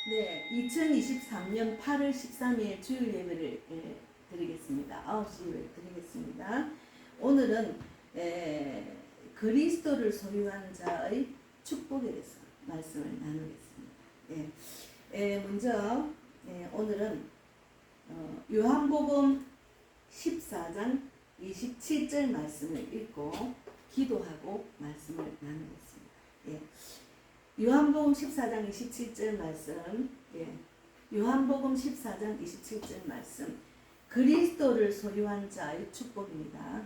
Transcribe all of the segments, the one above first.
네, 2023년 8월 13일 주일 예배를 드리겠습니다. 9시 드리겠습니다. 오늘은 그리스도를 소유한 자의 축복에 대해서 말씀을 나누겠습니다. 먼저 오늘은 요한복음 14장 27절 말씀을 읽고 기도하고 말씀을 나누겠습니다. 요한복음 14장 27절 말씀, 요한복음 14장 27절 말씀, 그리스도를 소유한 자의 축복입니다.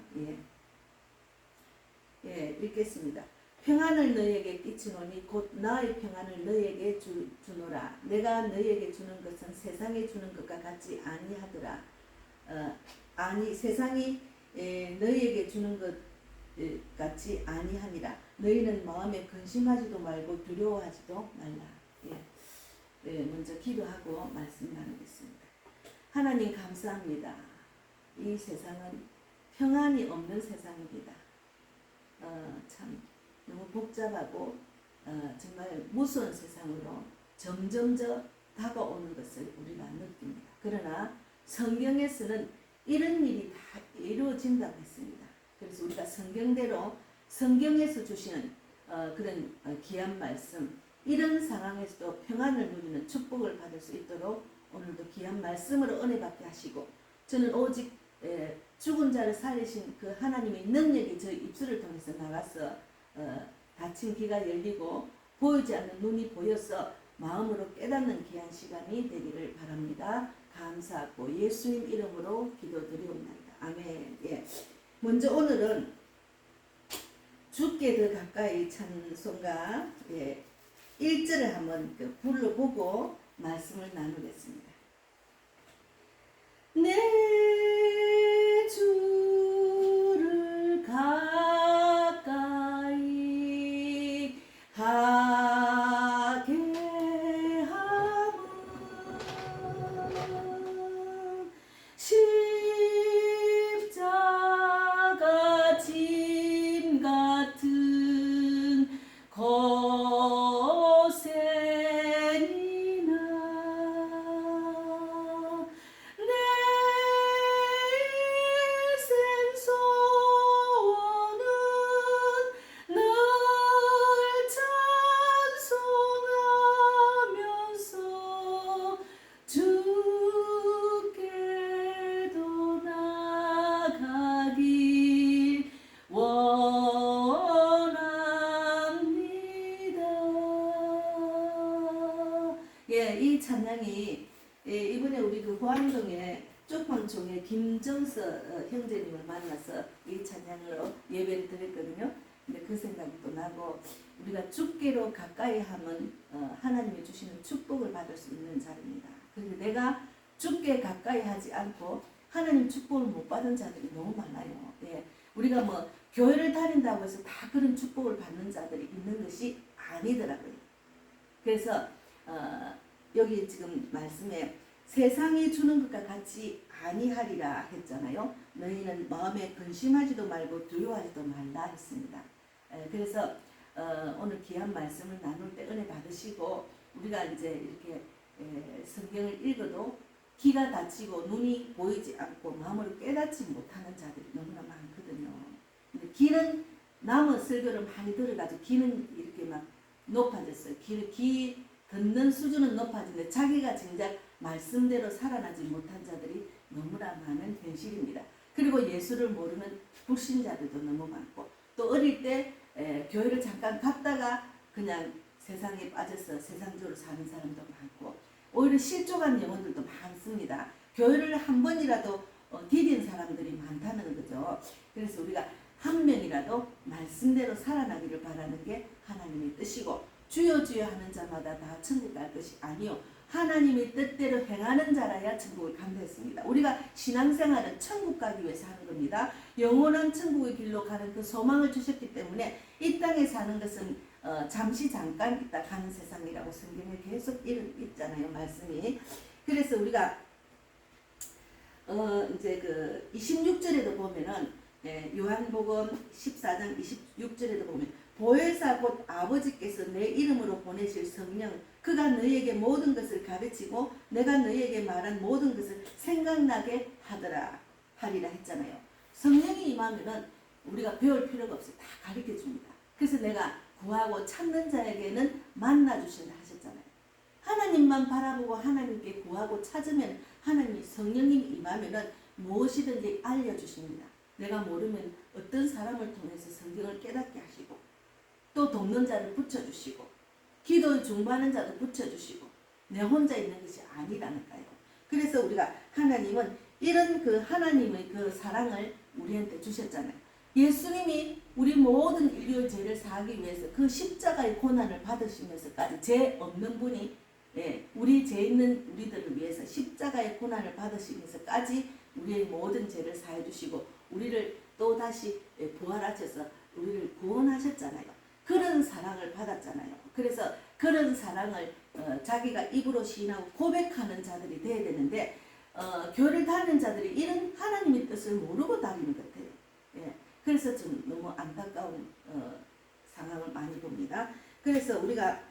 읽겠습니다. 평안을 너희에게 끼치노니 곧 나의 평안을 너희에게 주노라. 내가 너희에게 주는 것은 세상에 주는 것과 같이 아니하더라. 아니 세상이 너희에게 주는 것 같이 아니하니라. 너희는 마음에 근심하지도 말고 두려워하지도 말라. 먼저 기도하고 말씀 나누겠습니다. 하나님 감사합니다. 이 세상은 평안이 없는 세상입니다. 참 너무 복잡하고 정말 무서운 세상으로 점점 다가오는 것을 우리가 느낍니다. 그러나 성경에서는 이런 일이 다 이루어진다고 했습니다. 그래서 우리가 성경대로 성경에서 주시는 그런 귀한 말씀, 이런 상황에서도 평안을 누리는 축복을 받을 수 있도록 오늘도 귀한 말씀으로 은혜 받게 하시고, 저는 오직 죽은 자를 살리신 그 하나님의 능력이 저희 입술을 통해서 나가서 닫힌 귀가 열리고 보이지 않는 눈이 보여서 마음으로 깨닫는 귀한 시간이 되기를 바랍니다. 감사하고 예수님 이름으로 기도드리옵나이다. 아멘. 먼저 오늘은 주께 더 가까이 찬송가 1절을 한번 불러보고 말씀을 나누겠습니다. 내 주를 가까이 하게 함은 십자가 짐 같은 고생이나 내 일생 소원은 늘 찬송하면서 주께도 나가길 원합니다. 이 찬양이 이번에 우리 그 호암동에 쪽방총회 김정서 형제님을 만나서 이 찬양으로 예배를 드렸거든요. 근데 그 생각이 또 나고, 우리가 주께로 가까이 하면 하나님이 주시는 축복을 받을 수 있는 자리입니다. 그런데 내가 주께 가까이 하지 않고 하나님 축복을 못 받은 자들이 너무 많아요. 우리가 뭐 교회를 다닌다고 해서 다 그런 축복을 받는 자들이 있는 것이 아니더라고요. 그래서 여기 지금 말씀에 세상이 주는 것과 같이 아니하리라 했잖아요. 너희는 마음에 근심하지도 말고 두려워하지도 말라 했습니다. 그래서 오늘 귀한 말씀을 나눌 때 은혜 받으시고, 우리가 이제 이렇게 성경을 읽어도 귀가 닫히고 눈이 보이지 않고 마음으로 깨닫지 못하는 자들이 너무나 많거든요. 근데 귀는 남의 설교를 많이 들어가지고 귀는 이렇게 막 높아졌어요. 귀 듣는 수준은 높아지는데 자기가 정작 말씀대로 살아나지 못한 자들이 너무나 많은 현실입니다. 그리고 예수를 모르는 불신자들도 너무 많고, 또 어릴 때 교회를 잠깐 갔다가 그냥 세상에 빠져서 세상적으로 사는 사람도 많고, 오히려 실족한 영혼들도 많습니다. 교회를 한 번이라도 디딘 사람들이 많다는 거죠. 그래서 우리가 한 명이라도 말씀대로 살아나기를 바라는 게 하나님의 뜻이고, 주여 주여 하는 자마다 다 천국 갈 것이 아니요 하나님의 뜻대로 행하는 자라야 천국을 간다했습니다. 우리가 신앙생활은 천국 가기 위해서 하는 겁니다. 영원한 천국의 길로 가는 그 소망을 주셨기 때문에 이 땅에 사는 것은 잠시 잠깐 있다 가는 세상이라고 성경에 계속 있잖아요, 말씀이. 그래서 우리가 이제 그 26절에도 보면은 요한복음 14장 26절에도 보면 보혜사 곧 아버지께서 내 이름으로 보내실 성령 그가 너희에게 모든 것을 가르치고 내가 너희에게 말한 모든 것을 생각나게 하리라 했잖아요. 성령이 임하면은 우리가 배울 필요가 없어요. 다 가르쳐 줍니다. 그래서 내가 구하고 찾는 자에게는 만나 주신다 하셨잖아요. 하나님만 바라보고 하나님께 구하고 찾으면 하나님이 성령님이 임하면은 무엇이든지 알려주십니다. 내가 모르면 어떤 사람을 통해서 성경을 깨닫게 하시고 또 돕는 자를 붙여주시고 기도에 중보하는 자도 붙여주시고 내 혼자 있는 것이 아니라니까요. 그래서 우리가 하나님은 이런 그 하나님의 그 사랑을 우리한테 주셨잖아요. 예수님이 우리 모든 인류의 죄를 사하기 위해서 그 십자가의 고난을 받으시면서까지 죄 없는 분이 우리 죄 있는 우리들을 위해서 십자가의 고난을 받으시면서까지 우리의 모든 죄를 사해 주시고 우리를 또 다시 부활하셔서 우리를 구원하셨잖아요. 그런 사랑을 받았잖아요. 그래서 그런 사랑을 자기가 입으로 시인하고 고백하는 자들이 돼야 되는데 교회를 다니는 자들이 이런 하나님의 뜻을 모르고 다니는 것 같아요. 예. 그래서 좀 너무 안타까운 상황을 많이 봅니다. 그래서 우리가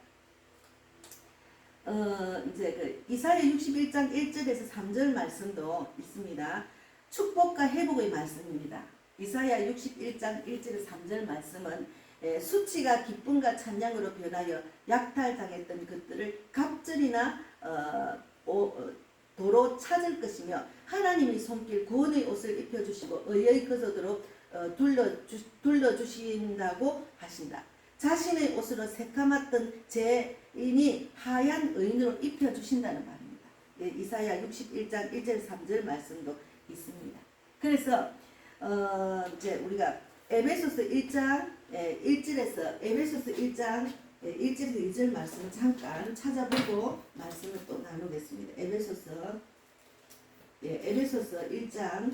이제 그 이사야 61장 1절에서 3절 말씀도 있습니다. 축복과 회복의 말씀입니다. 이사야 61장 1절에서 3절 말씀은 수치가 기쁨과 찬양으로 변하여 약탈당했던 것들을 갑절이나 도로 찾을 것이며 하나님이 손길 구원의 옷을 입혀주시고 의의 거소대로 둘러주신다고 하신다. 자신의 옷으로 새까맣던 죄인이 하얀 의인으로 입혀주신다는 말입니다. 이사야 61장 1절 3절 말씀도 있습니다. 그래서 이제 우리가 에베소서 1장 1절에서 에베소서 1장 1절에서 2절 말씀을 잠깐 찾아보고 말씀을 또 나누겠습니다. 에베소서 1장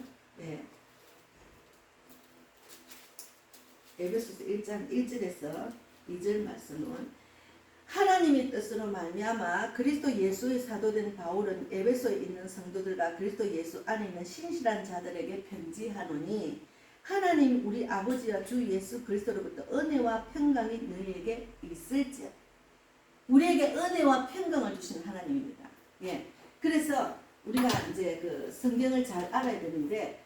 에베소서 1장 1절에서 2절 말씀은 하나님의 뜻으로 말미암아 그리스도 예수의 사도된 바울은 에베소에 있는 성도들과 그리스도 예수 안에 있는 신실한 자들에게 편지하노니 하나님 우리 아버지와 주 예수 그리스도로부터 은혜와 평강이 너희에게 있을지어다. 우리에게 은혜와 평강을 주신 하나님입니다. 예. 그래서 우리가 이제 그 성경을 잘 알아야 되는데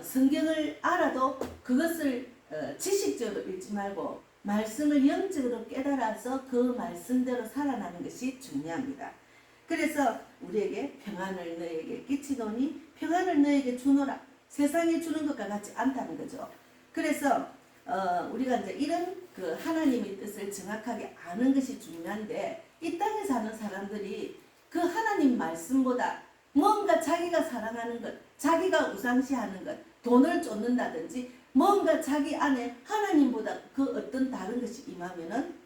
성경을 알아도 그것을 지식적으로 읽지 말고 말씀을 영적으로 깨달아서 그 말씀대로 살아나는 것이 중요합니다. 그래서 우리에게 평안을 너에게 끼치노니 평안을 너에게 주노라. 세상에 주는 것과 같지 않다는 거죠. 그래서 우리가 이제 이런 그 하나님의 뜻을 정확하게 아는 것이 중요한데 이 땅에 사는 사람들이 그 하나님 말씀보다 뭔가 자기가 사랑하는 것, 자기가 우상시하는 것, 돈을 쫓는다든지 뭔가 자기 안에 하나님보다 그 어떤 다른 것이 임하면은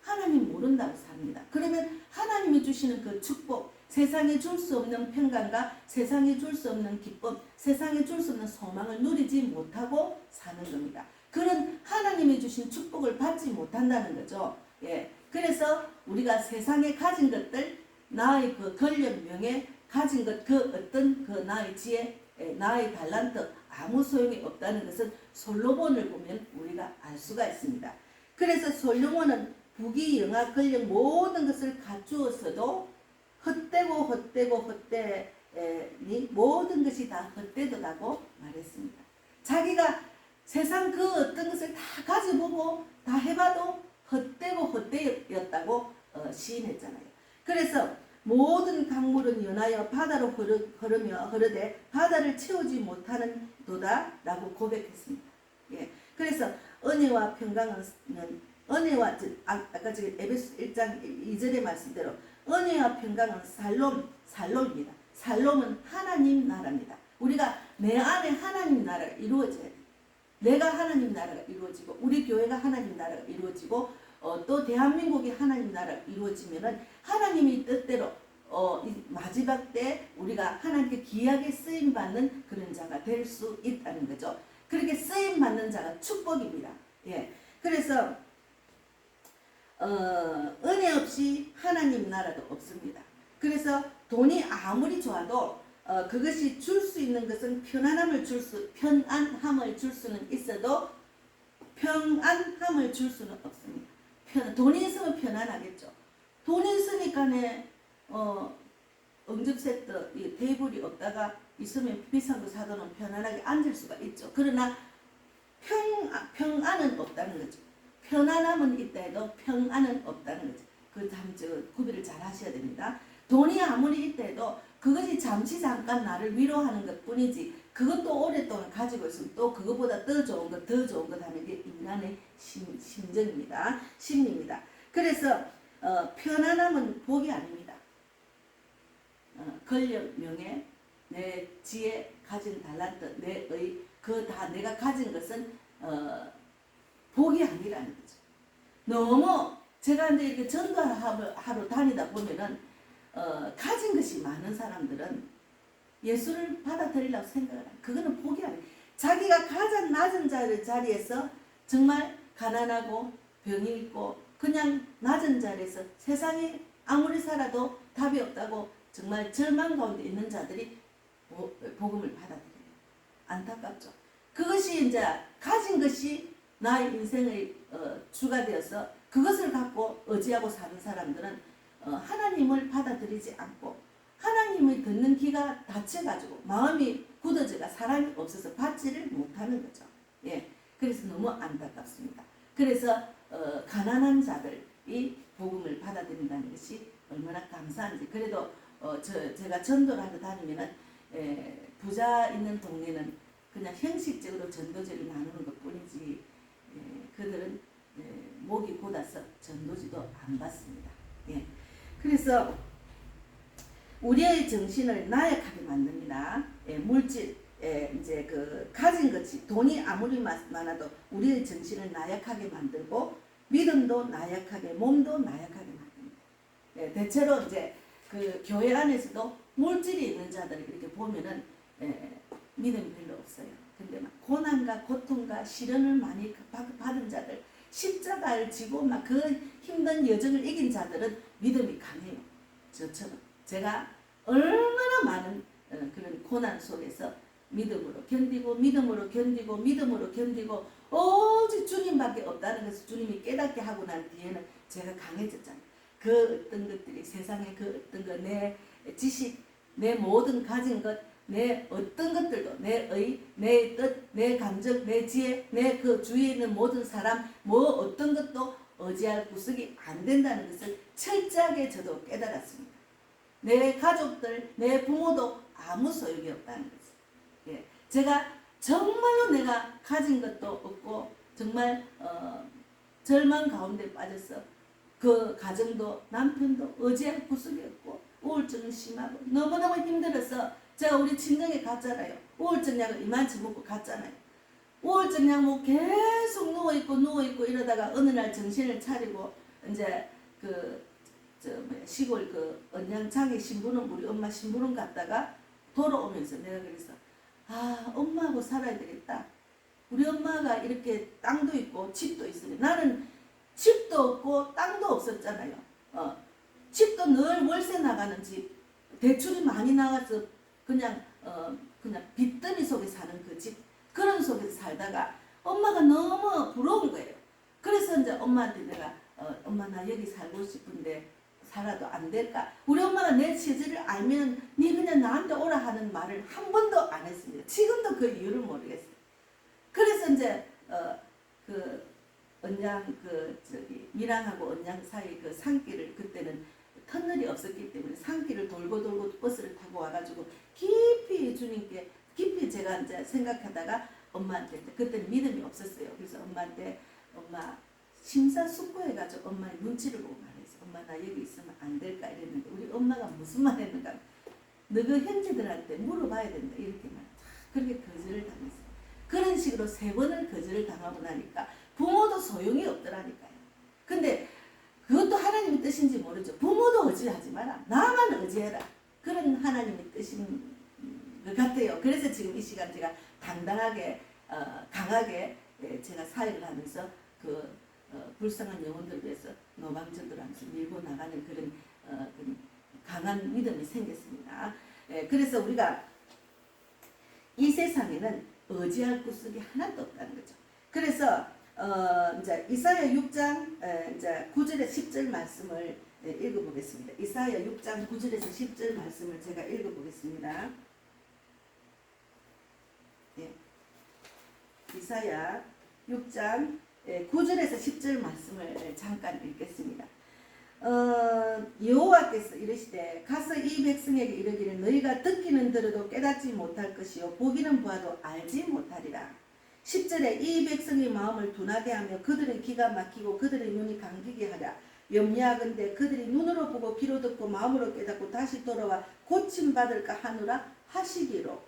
하나님 모른다고 삽니다. 그러면 하나님이 주시는 그 축복, 세상에 줄 수 없는 평강과 세상에 줄 수 없는 기쁨, 세상에 줄 수 없는 소망을 누리지 못하고 사는 겁니다. 그런 하나님이 주신 축복을 받지 못한다는 거죠. 예. 그래서 우리가 세상에 가진 것들, 나의 그 권력, 명예, 가진 것, 그 어떤 그 나의 지혜, 나의 달란트 아무 소용이 없다는 것은 솔로몬을 보면 우리가 알 수가 있습니다. 그래서 솔로몬은 부귀, 영화, 권력 모든 것을 갖추었어도 헛되고 헛되니 모든 것이 다 헛되도다고 말했습니다. 자기가 세상 그 어떤 것을 다 가져보고 다 해봐도 헛되고 헛되었다고 시인했잖아요. 그래서 모든 강물은 연하여 바다로 흐르되 바다를 채우지 못하는 도다라고 고백했습니다. 예. 그래서 은혜와 평강은 은혜와 아까 저기 에베소 1장 2절의 말씀대로 은혜와 평강은 살롬입니다. 살롬은 하나님 나라입니다. 우리가 내 안에 하나님 나라가 이루어져야 돼요. 내가 하나님 나라가 이루어지고 우리 교회가 하나님 나라가 이루어지고 또 대한민국이 하나님 나라가 이루어지면은 하나님의 뜻대로 이 마지막 때 우리가 하나님께 귀하게 쓰임 받는 그런 자가 될 수 있다는 거죠. 그렇게 쓰임 받는 자가 축복입니다. 예. 그래서 은혜 없이 하나님 나라도 없습니다. 그래서 돈이 아무리 좋아도 그것이 줄 수 있는 것은 편안함을 줄 수는 있어도 평안함을 줄 수는 없습니다. 돈이 있으면 편안하겠죠. 돈이 있으니까네 응접세트 이 테이블이 없다가 있으면 비싼 거 사도는 편안하게 앉을 수가 있죠. 그러나 평안은 없다는 거죠. 편안함은 있다 해도 평안은 없다는 거죠. 그 구별을 잘 하셔야 됩니다. 돈이 아무리 있다 해도 그것이 잠시 잠깐 나를 위로하는 것 뿐이지 그것도 오랫동안 가지고 있으면 또 그것보다 더 좋은 것 하는 게 인간의 심정입니다. 심리입니다. 그래서 편안함은 복이 아닙니다. 권력, 명예, 내 지혜, 가진 달란트, 내의 그 다 내가 가진 것은 복이 아니라는 거죠. 너무 제가 이제 이렇게 전도하러 다니다 보면은 가진 것이 많은 사람들은 예수를 받아들이려고 생각을 해요. 그거는 복이 아니에요. 자기가 가장 낮은 자리에서 정말 가난하고 병이 있고 그냥 낮은 자리에서 세상에 아무리 살아도 답이 없다고 정말 절망 가운데 있는 자들이 복음을 받아들여요. 안타깝죠. 그것이 이제 가진 것이 나의 인생의 주가 되어서 그것을 갖고 의지하고 사는 사람들은 하나님을 받아들이지 않고 하나님을 듣는 귀가 닫혀가지고 마음이 굳어져가 사랑이 없어서 받지를 못하는 거죠. 예, 그래서 너무 안타깝습니다. 그래서 가난한 자들이 복음을 받아들인다는 것이 얼마나 감사한지. 그래도 제가 전도를 하러 다니면은 부자 있는 동네는 그냥 형식적으로 전도지를 나누는 것 뿐이지 그들은 목이 곧아서 전도지도 안 받습니다. 예. 그래서 우리의 정신을 나약하게 만듭니다. 물질, 이제 그 가진 것이 돈이 아무리 많아도 우리의 정신을 나약하게 만들고 믿음도 나약하게, 몸도 나약하게 만듭니다. 대체로 이제 그 교회 안에서도 물질이 있는 자들을 이렇게 보면은 믿음이 별로 없어요. 근데 막 고난과 고통과 시련을 많이 받은 자들, 십자가를 지고 막 그 힘든 여정을 이긴 자들은 믿음이 강해요. 저처럼 제가 얼마나 많은 그런 고난 속에서 믿음으로 견디고 오직 주님밖에 없다는 것을 주님이 깨닫게 하고 난 뒤에는 제가 강해졌잖아요. 그 어떤 것들이 세상에 그 어떤 것, 내 지식, 내 모든 가진 것, 내 어떤 것들도 내 의, 내 뜻, 내 감정, 내 지혜, 내 그 주위에 있는 모든 사람 어떤 것도 의지할 구석이 안 된다는 것을 철저하게 저도 깨달았습니다. 내 가족들, 내 부모도 아무 소용이 없다는 거죠. 예, 제가 정말로 내가 가진 것도 없고 정말 절망 가운데 빠져서 그 가정도 남편도 의지할 구석이 없고 우울증은 심하고 너무너무 힘들어서 제가 우리 친정에 갔잖아요. 우울증 약을 이만치 먹고 갔잖아요. 우울증 약 먹고 계속 누워있고 이러다가 어느 날 정신을 차리고 이제 시골 언양장에 신부름 우리 엄마 신부름 갔다가 돌아오면서 내가 그래서 엄마하고 살아야 되겠다. 우리 엄마가 이렇게 땅도 있고 집도 있으니 나는 집도 없고 땅도 없었잖아요. 집도 늘 월세 나가는 집, 대출이 많이 나가서 그냥 빚더미 속에 사는 그 집, 그런 속에서 살다가 엄마가 너무 부러운 거예요. 그래서 이제 엄마한테 내가 엄마 나 여기 살고 싶은데 살아도 안 될까? 우리 엄마가 내 처지를 알면 니 그냥 나한테 오라 하는 말을 한 번도 안 했습니다. 지금도 그 이유를 모르겠어요. 그래서 이제 밀양하고 언양 사이 그 산길을 그때는 터널이 없었기 때문에 산길을 돌고 버스를 타고 와가지고 깊이 제가 이제 생각하다가 엄마한테 그때는 믿음이 없었어요. 그래서 엄마한테 엄마 심사숙고해가지고 엄마의 눈치를 보고 말했어. 엄마 나 여기 있으면 안 될까 이랬는데 우리 엄마가 무슨 말 했는가? 너그 형제들한테 물어봐야 된다 이렇게 말. 그렇게 거절을 당했어요. 그런 식으로 3번을 거절을 당하고 나니까 부모도 소용이 없더라니까요. 근데 그것도 하나님의 뜻인지 모르죠. 부모도 의지하지 마라. 나만 의지해라. 그런 하나님의 뜻인 것 같아요. 그래서 지금 이 시간 제가 당당하게 강하게 제가 사역을 하면서 불쌍한 영혼들 위해서 노방전도를 하면서 밀고 나가는 그런 강한 믿음이 생겼습니다. 그래서 우리가 이 세상에는 의지할 구석이 하나도 없다는 거죠. 그래서 이제 이사야 6장 이제 9절에 10절 말씀을 읽어보겠습니다. 이사야 6장 9절에서 10절 말씀을 제가 읽어보겠습니다. 예. 이사야 6장 9절에서 10절 말씀을 잠깐 읽겠습니다. 여호와께서 이르시되 가서 이 백성에게 이르기를 너희가 듣기는 들어도 깨닫지 못할 것이요 보기는 보아도 알지 못하리라. 10절에 이 백성의 마음을 둔하게 하며 그들의 귀가 막히고 그들의 눈이 감기게 하라. 염려하건대 그들이 눈으로 보고 귀로 듣고 마음으로 깨닫고 다시 돌아와 고침받을까 하노라 하시기로.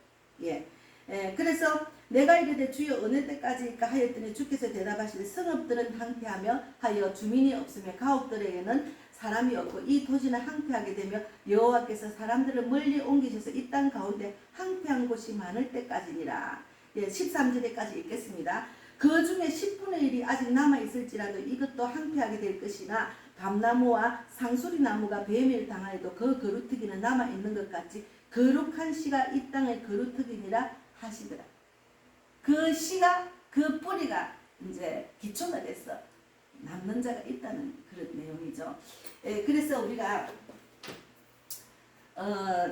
그래서 내가 이르되 주여 어느 때까지일까 하였더니 주께서 대답하시되 성읍들은 항폐하며 하여 주민이 없으며 가옥들에게는 사람이 없고 이 도시는 항폐하게 되며 여호와께서 사람들을 멀리 옮기셔서 이 땅 가운데 항폐한 곳이 많을 때까지니라. 13절에까지 읽겠습니다. 그 중에 10분의 1이 아직 남아있을지라도 이것도 항폐하게 될 것이나 감나무와 상수리 나무가 뱀을 당하여도 그 거루터기는 남아있는 것 같이 거룩한 씨가 이 땅의 거루터기니라 하시더라. 그 씨가 그 뿌리가 이제 기초가 돼서 남는 자가 있다는 그런 내용이죠. 그래서 우리가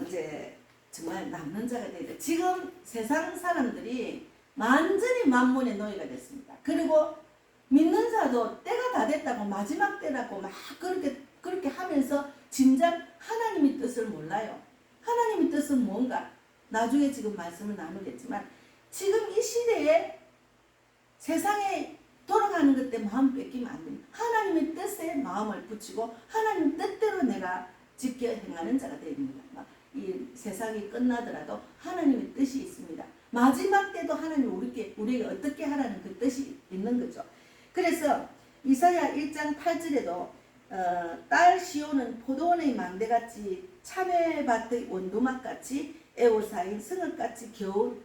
이제 정말 남는 자가 돼야 돼. 지금 세상 사람들이 완전히 만몬의 노예가 됐습니다. 그리고 믿는 자도 때가 다 됐다고 마지막 때라고 막 그렇게 하면서 진작 하나님의 뜻을 몰라요. 하나님의 뜻은 뭔가? 나중에 지금 말씀을 나누겠지만 지금 이 시대에 세상에 돌아가는 것 때문에 마음 뺏기면 안 됩니다. 하나님의 뜻에 마음을 붙이고 하나님 뜻대로 내가 지켜 행하는 자가 됩니다. 이 세상이 끝나더라도 하나님의 뜻이 있습니다. 마지막 때도 하나님 우리에게 어떻게 하라는 그 뜻이 있는 거죠. 그래서 이사야 1장 8절에도 딸 시온은 포도원의 망대같이 참외밭의 원두막같이 에오사인 승흙같이 겨울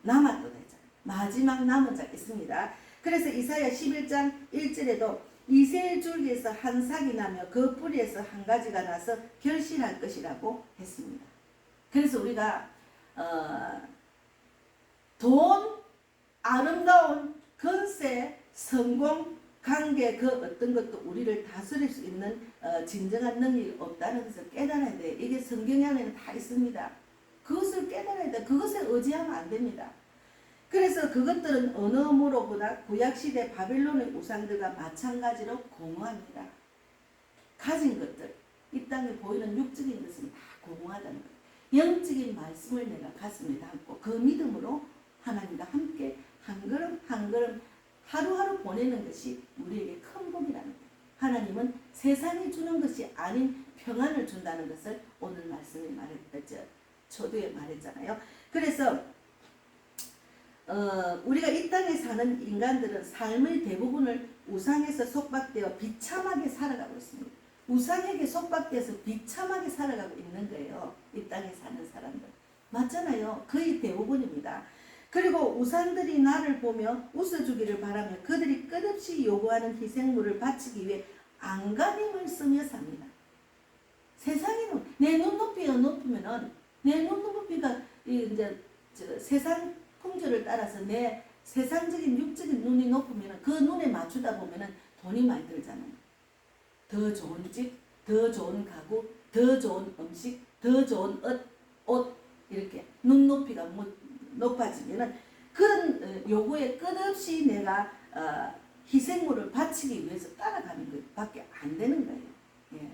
남았도다. 마지막 남은 자가 있습니다. 그래서 이사야 11장 1절에도 이새의 줄기에서 한 삭이 나며 그 뿌리에서 한 가지가 나서 결실할 것이라고 했습니다. 그래서 우리가 돈, 아름다운 권세, 성공, 관계 그 어떤 것도 우리를 다스릴 수 있는 진정한 능력이 없다는 것을 깨달아야 돼요. 이게 성경 안에는 다 있습니다. 그것을 깨달아야 돼. 그것에 의지하면 안 됩니다. 그래서 그것들은 어느 무로보다 구약시대 바빌론의 우상들과 마찬가지로 공허합니다. 가진 것들, 이 땅에 보이는 육적인 것은 다 공허하다는 거예요. 영적인 말씀을 내가 가슴에 담고 그 믿음으로 하나님과 함께 한 걸음 한 걸음 하루하루 보내는 것이 우리에게 큰 복이라는 거예요. 하나님은 세상이 주는 것이 아닌 평안을 준다는 것을 오늘 말씀에 말했죠. 초두에 말했잖아요. 그래서 우리가 이 땅에 사는 인간들은 삶의 대부분을 우상에서 속박되어 비참하게 살아가고 있습니다. 우상에게 속박되어서 비참하게 살아가고 있는 거예요. 이 땅에 사는 사람들. 맞잖아요. 거의 대부분입니다. 그리고 우상들이 나를 보며 웃어주기를 바라며 그들이 끝없이 요구하는 희생물을 바치기 위해 안간힘을 쓰며 삽니다. 세상에는 내 눈높이가 높으면은 내 눈높이가 이제 세상 풍조를 따라서 내 세상적인 육적인 눈이 높으면 그 눈에 맞추다 보면 돈이 많이 들잖아요. 더 좋은 집, 더 좋은 가구, 더 좋은 음식, 더 좋은 옷 이렇게 눈높이가 높아지면 그런 요구에 끝없이 내가 희생물을 바치기 위해서 따라가는 것밖에 안 되는 거예요. 예.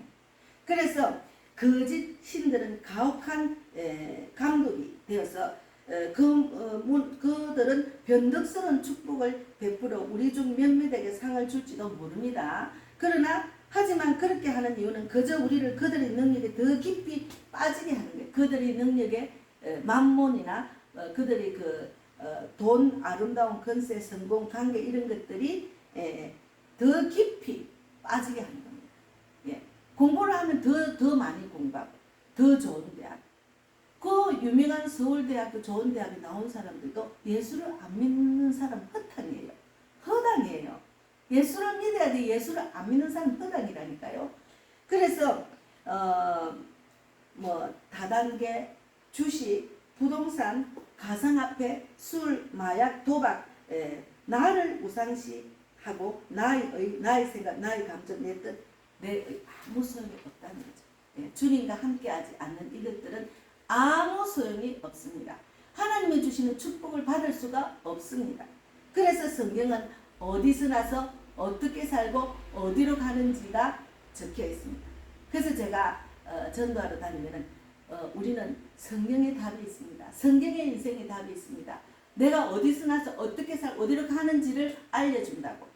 그래서 거짓 신들은 가혹한 감독이 되어서 그들은 변덕스러운 축복을 베풀어 우리 중 몇몇에게 상을 줄지도 모릅니다. 그러나 하지만 그렇게 하는 이유는 그저 우리를 그들의 능력에 더 깊이 빠지게 하는 거예요. 그들의 능력에 만몬이나 그들의 돈, 아름다운 권세, 성공, 관계 이런 것들이 더 깊이 빠지게 하는 겁니다. 예. 공부를 하면 더 많이 공부하고 더 좋은 대학. 그 유명한 서울대학교 좋은 대학에 나온 사람들도 예수를 안 믿는 사람 허탕이에요. 허당이에요. 예수를 믿어야 돼. 예수를 안 믿는 사람 허당이라니까요. 그래서 다단계, 주식, 부동산, 가상화폐, 술, 마약, 도박, 나를 우상시하고 나의 생각, 나의 감정, 내 뜻 아무 소용이 없다는 거죠. 예, 주님과 함께하지 않는 이것들은 아무 소용이 없습니다. 하나님이 주시는 축복을 받을 수가 없습니다. 그래서 성경은 어디서 나서 어떻게 살고 어디로 가는지가 적혀 있습니다. 그래서 제가 전도하러 다니면은 우리는 성경에 답이 있습니다. 성경의 인생에 답이 있습니다. 내가 어디서 나서 어떻게 어디로 가는지를 알려준다고.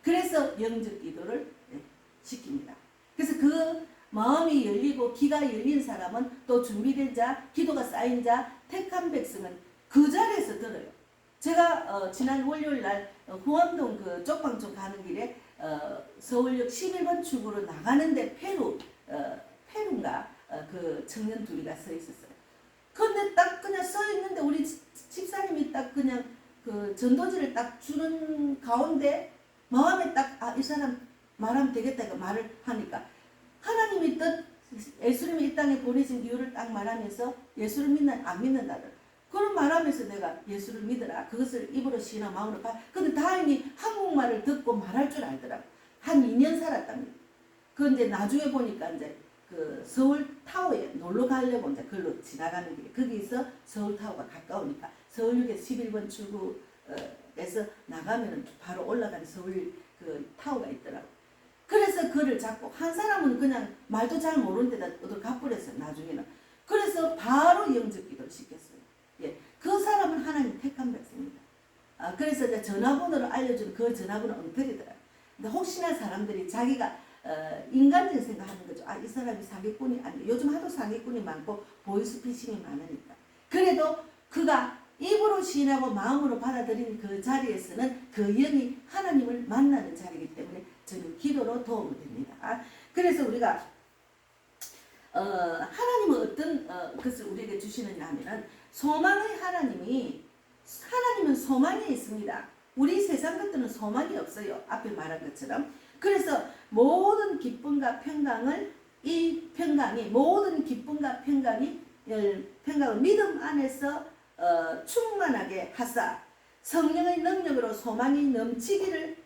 그래서 영적 기도를 시킵니다. 그래서 그 마음이 열리고 귀가 열린 사람은 또 준비된 자, 기도가 쌓인 자, 택한 백성은 그 자리에서 들어요. 제가 지난 월요일 날 후암동 그 쪽방촌 가는 길에 서울역 11번 출구로 나가는데 페루인가 그 청년 둘이가 서 있었어요. 근데 딱 그냥 서 있는데 우리 집사님이 딱 그냥 그 전도지를 딱 주는 가운데 마음에 딱 이 사람 말하면 되겠다 그 말을 하니까 하나님이 뜻 예수님이 이 땅에 보내신 이유를 딱 말하면서 예수를 믿는 안 믿는다를 그런 말하면서 내가 예수를 믿어라 그것을 입으로 시나 마음으로 근데 다행히 한국말을 듣고 말할 줄 알더라고. 한 2년 살았답니다. 그런데 나중에 보니까 이제 그 서울 타워에 놀러 가려고 이제 그걸로 지나가는 길에 거기서 서울 타워가 가까우니까 서울역에 11번 출구에서 나가면은 바로 올라가는 서울 그 타워가 있더라고. 그래서 그를 잡고 한 사람은 그냥 말도 잘 모르는 데다 어디 가버렸어요. 나중에는. 그래서 바로 영적 기도를 시켰어요. 예, 그 사람은 하나님 택한 백성입니다. 그래서 이제 전화번호를 알려준 그 전화번호 엉터리더라고요. 근데 혹시나 사람들이 자기가 인간적인 생각하는 거죠. 이 사람이 사기꾼이 아니 요즘 하도 사기꾼이 많고 보이스피싱이 많으니까. 그래도 그가 입으로 시인하고 마음으로 받아들인 그 자리에서는 그 영이 하나님을 만나는 자리이기 때문에 저는 기도로 도움이 됩니다. 그래서 우리가 하나님은 어떤 것을 우리에게 주시느냐 하면은 소망의 하나님은 소망이 있습니다. 우리 세상 것들은 소망이 없어요. 앞에 말한 것처럼. 그래서 모든 기쁨과 평강을 모든 기쁨과 평강을 믿음 안에서 충만하게 하사 성령의 능력으로 소망이 넘치기를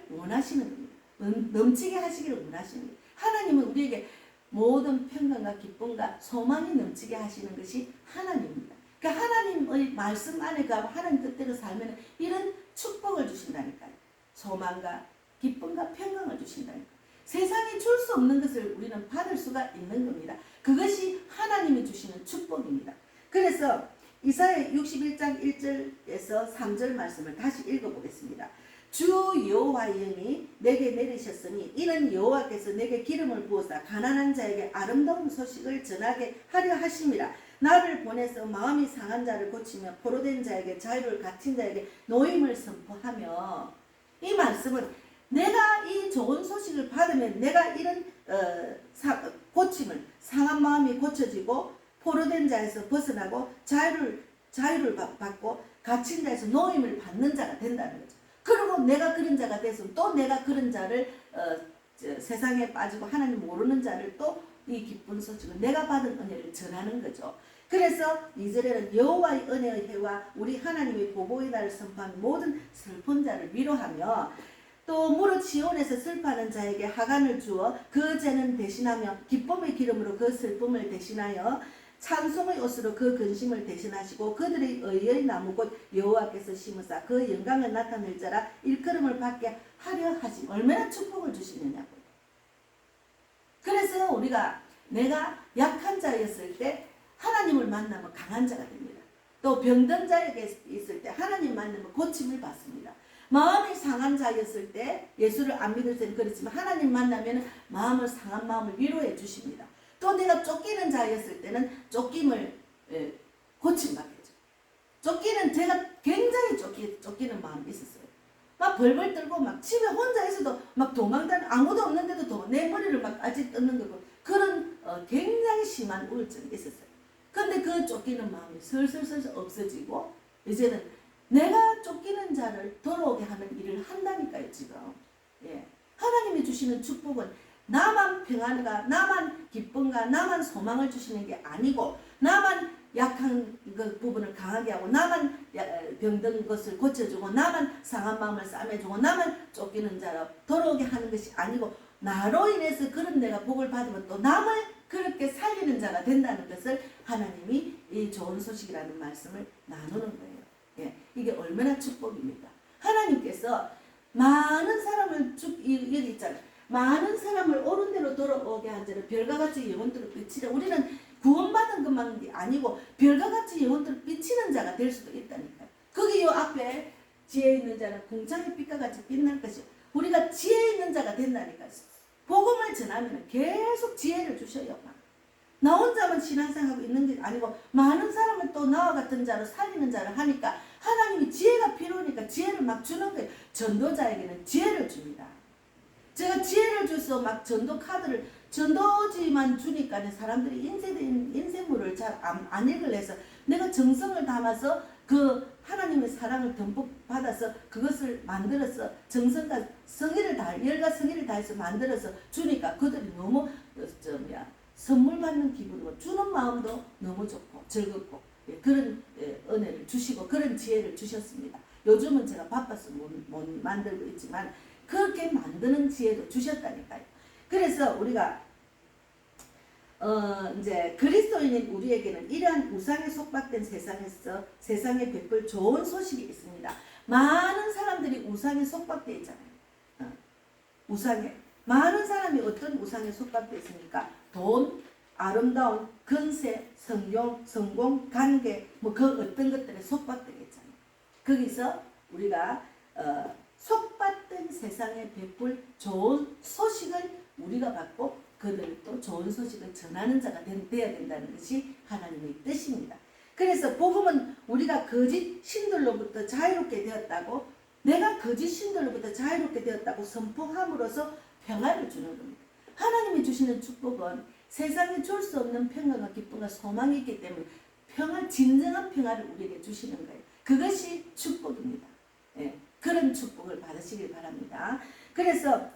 원하시는 겁니다. 넘치게 하시기를 원하시는 겁니다. 하나님은 우리에게 모든 평강과 기쁨과 소망이 넘치게 하시는 것이 하나님입니다. 그러니까 하나님의 말씀 안에 가고 하나님 뜻대로 살면 이런 축복을 주신다니까요. 소망과 기쁨과 평강을 주신다니까요. 세상이 줄 수 없는 것을 우리는 받을 수가 있는 겁니다. 그것이 하나님이 주시는 축복입니다. 그래서 이사야 61장 1절에서 3절 말씀을 다시 읽어보겠습니다. 주 여호와의 영이 내게 내리셨으니 이는 여호와께서 내게 기름을 부어서 가난한 자에게 아름다운 소식을 전하게 하려 하심이라. 나를 보내서 마음이 상한 자를 고치며 포로된 자에게 자유를 갇힌 자에게 노임을 선포하며. 이 말씀은 내가 이 좋은 소식을 받으면 내가 이런 고침을 상한 마음이 고쳐지고 포로된 자에서 벗어나고 자유를 받고 갇힌 자에서 노임을 받는 자가 된다는 거죠. 그리고 내가 그런 자가 됐으면 또 내가 그런 자를 세상에 빠지고 하나님 모르는 자를 또 이 기쁜 소식을 내가 받은 은혜를 전하는 거죠. 그래서 2절에는 여호와의 은혜의 해와 우리 하나님의 보복의 날을 선포한 모든 슬픈 자를 위로하며 또 무릇 시온에서 슬퍼하는 자에게 하간을 주어 그 죄는 대신하며 기쁨의 기름으로 그 슬픔을 대신하여 찬송의 옷으로 그 근심을 대신하시고 그들의 의의 나무 곧 여호와께서 심으사 그 영광을 나타낼 자라 일컬음을 받게 하려 하심. 얼마나 축복을 주시느냐고요. 그래서 우리가 내가 약한 자였을 때 하나님을 만나면 강한 자가 됩니다. 또 병든 자에게 있을 때 하나님 만나면 고침을 받습니다. 마음이 상한 자였을 때 예수를 안 믿을 때는 그렇지만 하나님 만나면 마음을 상한 마음을 위로해 주십니다. 또 내가 쫓기는 자였을 때는 쫓김을 고침받겠죠. 제가 굉장히 쫓기는 마음이 있었어요. 막 벌벌 떨고 막 집에 혼자 있어도 막 도망다니고 아무도 없는데도 내 머리를 막 아직 뜯는 거고 그런 굉장히 심한 우울증이 있었어요. 근데 그 쫓기는 마음이 슬슬 없어지고 이제는 내가 쫓기는 자를 돌아오게 하는 일을 한다니까요 지금. 예. 하나님이 주시는 축복은 나만 평안과 나만 기쁨과 나만 소망을 주시는 게 아니고 나만 약한 그 부분을 강하게 하고 나만 병든 것을 고쳐주고 나만 상한 마음을 싸매주고 나만 쫓기는 자로 돌아오게 하는 것이 아니고 나로 인해서 그런 내가 복을 받으면 또 남을 그렇게 살리는 자가 된다는 것을 하나님이 이 좋은 소식이라는 말씀을 나누는 거예요. 예, 이게 얼마나 축복입니까? 하나님께서 많은 사람을 여기 있잖아요. 많은 사람을 옳은 대로 돌아오게 한 자는 별과 같이 영혼들을 비치라. 우리는 구원받은 것만이 아니고 별과 같이 영혼들을 비치는 자가 될 수도 있다니까요. 거기 요 앞에 지혜 있는 자는 궁창의 빛과 같이 빛날 것이요. 우리가 지혜 있는 자가 된다니까요. 복음을 전하면 계속 지혜를 주셔요. 나 혼자만 신앙생활하고 있는 게 아니고 많은 사람을 또 나와 같은 자로 살리는 자를 하니까 하나님이 지혜가 필요하니까 지혜를 막 주는 거예요. 전도자에게는 지혜를 줍니다. 제가 지혜를 줘서 막 전도 카드를 전도지만 주니까 사람들이 인쇄물을 잘 안 읽으려서 내가 정성을 담아서 그 하나님의 사랑을 듬뿍 받아서 그것을 만들어서 정성과 성의를 열과 성의를 다해서 만들어서 주니까 그들이 너무 선물 받는 기분으로 주는 마음도 너무 좋고 즐겁고 그런 은혜를 주시고 그런 지혜를 주셨습니다. 요즘은 제가 바빠서 못 만들고 있지만 그렇게 만드는 지혜도 주셨다니까요. 그래서 우리가 이제 그리스도인인 우리에게는 이러한 우상에 속박된 세상에서 세상에 베풀 좋은 소식이 있습니다. 많은 사람들이 우상에 속박되어 있잖아요. 우상에 많은 사람이 어떤 우상에 속박되어 있습니까? 돈, 아름다움, 권세, 성공, 관계 뭐 그 어떤 것들에 속박되어 있잖아요. 거기서 우리가 속박된 세상에 베풀 좋은 소식을 우리가 받고 그들도 좋은 소식을 전하는 자가 되어야 된다는 것이 하나님의 뜻입니다. 그래서 복음은 우리가 거짓 신들로부터 자유롭게 되었다고 내가 거짓 신들로부터 자유롭게 되었다고 선포함으로써 평화를 주는 겁니다. 하나님이 주시는 축복은 세상에 줄 수 없는 평화가 기쁨과 소망이 있기 때문에 진정한 평화를 우리에게 주시는 거예요. 그것이 축복입니다. 예, 그런 축복을 받으시길 바랍니다. 그래서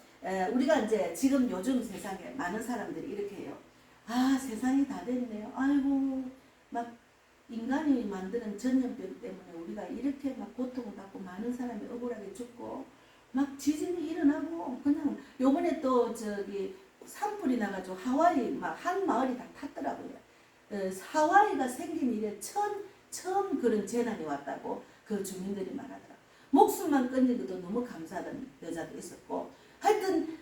우리가 이제 지금 요즘 세상에 많은 사람들이 이렇게 해요. 아, 세상이 다 됐네요. 아이고, 막 인간이 만드는 전염병 때문에 우리가 이렇게 막 고통을 받고 많은 사람이 억울하게 죽고 막 지진이 일어나고 그냥 요번에 또 산불이 나가지고 하와이 막 한 마을이 다 탔더라고요. 하와이가 생긴 이래 처음 그런 재난이 왔다고 그 주민들이 말하더라고요. 목숨만 끊는 것도 너무 감사하던 여자도 있었고 하여튼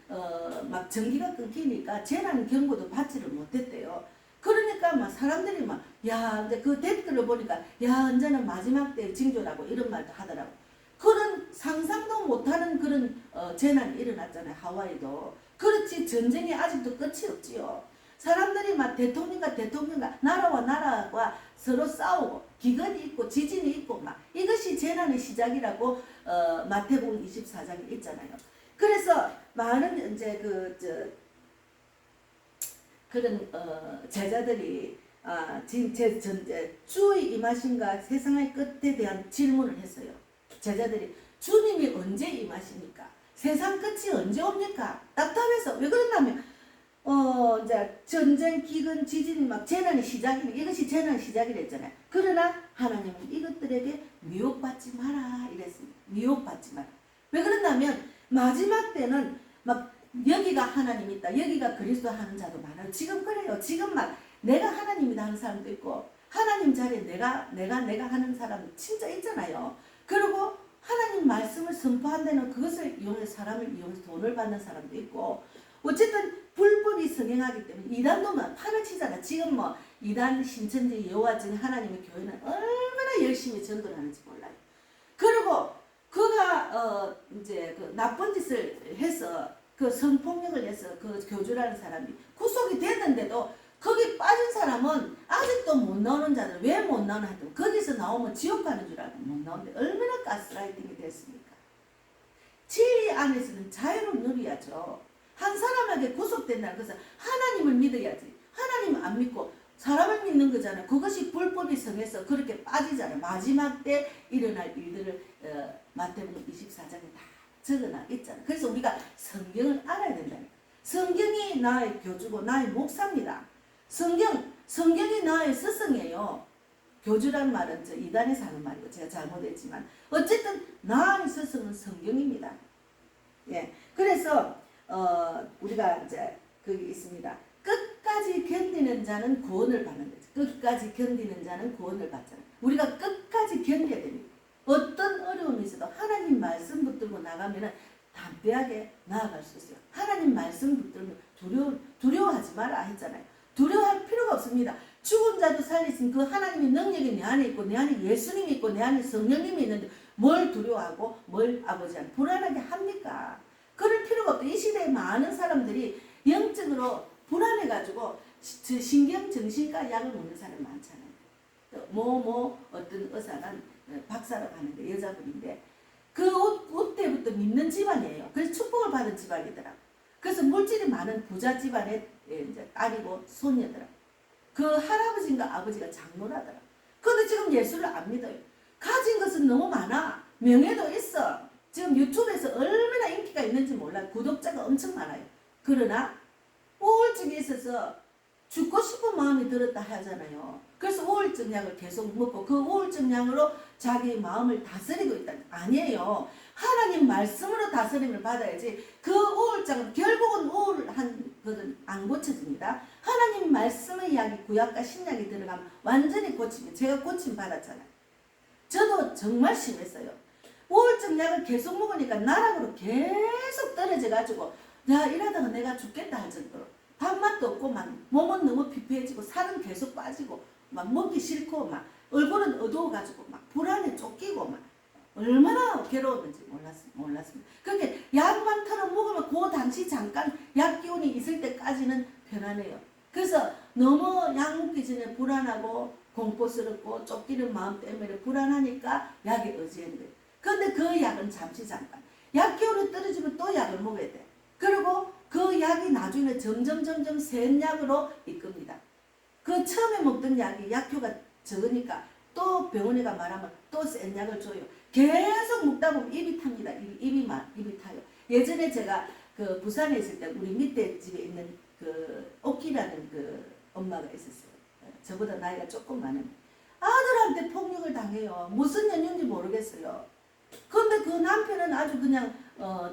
막 전기가 끊기니까 재난 경보도 받지를 못했대요. 그러니까 막 사람들이 막 야, 근데 그 댓글을 보니까 야, 이제는 마지막 때 징조라고 이런 말도 하더라고. 그런 상상도 못하는 그런 재난이 일어났잖아요. 하와이도. 그렇지 전쟁이 아직도 끝이 없지요. 사람들이 막 대통령과 나라와 나라가 서로 싸우고 기근이 있고 지진이 있고 막 이것이 재난의 시작이라고 마태복음 24장에 있잖아요. 그래서 많은 이제 그런 제자들이 주의 임하신가 세상의 끝에 대한 질문을 했어요. 제자들이 주님이 언제 임하십니까? 세상 끝이 언제 옵니까? 답답해서 왜 그러냐면 이제 전쟁, 기근, 지진이 막 재난의 시작이니 이것이 재난의 시작이랬잖아요. 그러나 하나님은 이것들에게 미혹받지 마라 이랬습니다. 미혹받지 마라. 왜 그러냐면 마지막 때는 막 여기가 하나님 있다. 여기가 그리스도 하는 자도 많아요. 지금 그래요. 지금 막 내가 하나님이다 하는 사람도 있고 하나님 자리에 내가 하는 사람 진짜 있잖아요. 그리고 하나님 말씀을 선포한다는 그것을 이용해서 사람을 이용해서 돈을 받는 사람도 있고 어쨌든 불법이 성행하기 때문에 이단도 막 판을 치잖아. 지금 뭐 이단 신천지 여호와전 하나님의 교회는 얼마나 열심히 전도를 하는지 몰라요. 그리고 그가 이제 그 나쁜 짓을 해서 그 성폭력을 해서 그 교주라는 사람이 구속이 됐는데도 거기 빠진 사람은 아직도 못 나오는 자들 왜 못 나오나 했더니 거기서 나오면 지옥 가는 줄 알고 못 나오는데 얼마나 가스라이팅이 됐습니까? 진리 안에서는 자유를 누려야죠. 한 사람에게 구속된다는 것은 하나님을 믿어야지. 하나님을 안 믿고 사람을 믿는 거잖아요. 그것이 불법이 성해서 그렇게 빠지잖아요. 마지막 때 일어날 일들을 마태복음 24장에 다 적어놔 있잖아요. 그래서 우리가 성경을 알아야 된다니까. 성경이 나의 교주고 나의 목사입니다. 성경이 나의 스승이에요. 교주란 말은 저 이단에서 하는 말이고 제가 잘못했지만 어쨌든 나 안에 스승은 성경입니다. 예, 그래서 우리가 이제 거기 있습니다. 끝까지 견디는 자는 구원을 받는 거죠. 끝까지 견디는 자는 구원을 받잖아요. 우리가 끝까지 견뎌야 됩니다. 어떤 어려움이 있어도 하나님 말씀 붙들고 나가면은 담대하게 나아갈 수 있어요. 하나님 말씀 붙들면 두려워하지 마라 했잖아요. 두려워할 필요가 없습니다. 죽은 자도 살리신 그 하나님의 능력이 내 안에 있고 내 안에 예수님이 있고 내 안에 성령님이 있는데 뭘 두려워하고 뭘 아버지한테 불안하게 합니까? 그럴 필요가 없다. 이 시대에 많은 사람들이 영적으로 불안해가지고 신경정신과 약을 먹는 사람이 많잖아요. 어떤 의사는 박사로 가는데 여자분인데 그 옷 때부터 믿는 집안이에요. 그래서 축복을 받은 집안이더라. 그래서 물질이 많은 부자 집안의 이제 딸이고 손녀더라. 그 할아버지인가 아버지가 장로라더라. 근데 지금 예수를 안 믿어요. 가진 것은 너무 많아. 명예도 있어. 지금 유튜브에서 얼마나 인기가 있는지 몰라. 구독자가 엄청 많아요. 그러나 우울증이 있어서 죽고 싶은 마음이 들었다 하잖아요. 그래서 우울증 약을 계속 먹고 그 우울증 약으로 자기 마음을 다스리고 있다. 아니에요. 하나님 말씀으로 다스림을 받아야지. 그 우울증은 결국은 우울한 것은 안 고쳐집니다. 하나님 말씀의 약이 구약과 신약이 들어가면 완전히 고칩니다. 제가 고침 받았잖아요. 저도 정말 심했어요. 우울증 약을 계속 먹으니까 나락으로 계속 떨어져가지고 야 이러다가 내가 죽겠다 할 정도로 밥맛도 없고 막 몸은 너무 피폐해지고 살은 계속 빠지고 막 먹기 싫고 막 얼굴은 어두워가지고 막 불안에 쫓기고 막 얼마나 괴로웠는지 몰랐습니다. 그렇게 약만 털어 먹으면 그 당시 잠깐 약 기운이 있을 때까지는 편안해요. 그래서 너무 약 먹기 전에 불안하고 공포스럽고 쫓기는 마음 때문에 불안하니까 약에 의지하는 거예요. 그런데 그 약은 잠깐 약 기운이 떨어지면 또 약을 먹어야 돼. 그리고 그 약이 나중에 점점 센 약으로 이끕니다. 그 처음에 먹던 약이 약효가 적으니까 또 병원에 가 말하면 또 센 약을 줘요. 계속 먹다 보면 입이 탑니다. 입이 타요. 예전에 제가 그 부산에 있을 때 우리 밑에 집에 있는 그 오키라는 그 엄마가 있었어요. 저보다 나이가 조금 많은 아들한테 폭력을 당해요. 무슨 연유인지 모르겠어요. 그런데 그 남편은 아주 그냥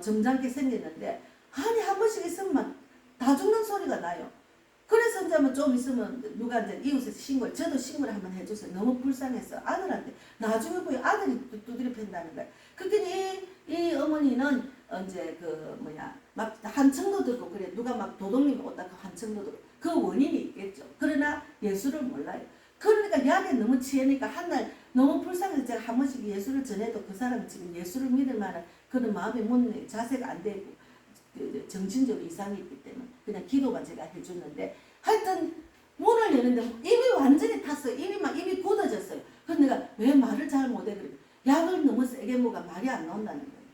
점잖게 생겼는데 아니 한 번씩 있으면 다 죽는 소리가 나요. 그래서 이제 좀 있으면 누가 이제 이웃에서 저도 신고를 한번 해줬어요. 너무 불쌍해서 아들한테 나중에 보여 아들이 두드려 팬다는 거예요. 그러니까 이 어머니는 이제 막 한청도 듣고 그래 누가 막 도둑님 오다가 한청도 듣고 그 원인이 있겠죠. 그러나 예수를 몰라요. 그러니까 약에 너무 취하니까 한날 너무 불쌍해서 제가 한 번씩 예수를 전해도 그 사람은 지금 예수를 믿을 만한 그런 마음이 못 자세가 안 되고 정신적으로 이상이 있기 때문에 그냥 기도만 제가 해줬는데 하여튼 문을 여는데 입이 완전히 탔어요. 입이 굳어졌어요. 그래서 내가 왜 말을 잘 못해 그래. 약을 너무 세게 먹어 말이 안 나온다는 거예요.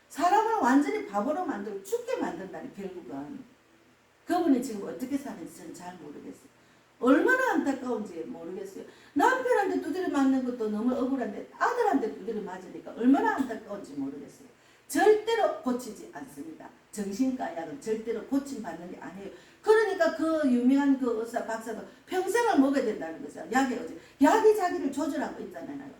사람을 완전히 바보로 만들고 죽게 만든다니 결국은. 그분이 지금 어떻게 사는지 저는 잘 모르겠어요. 얼마나 안타까운지 모르겠어요. 남편한테 두드려 맞는 것도 너무 억울한데 아들한테 두드려 맞으니까 얼마나 안타까운지 모르겠어요. 절대로 고치지 않습니다. 정신과 약은 절대로 고침받는 게 아니에요. 그러니까 그 유명한 그 의사 박사도 평생을 먹어야 된다는 거죠. 약이 자기를 조절하고 있잖아요.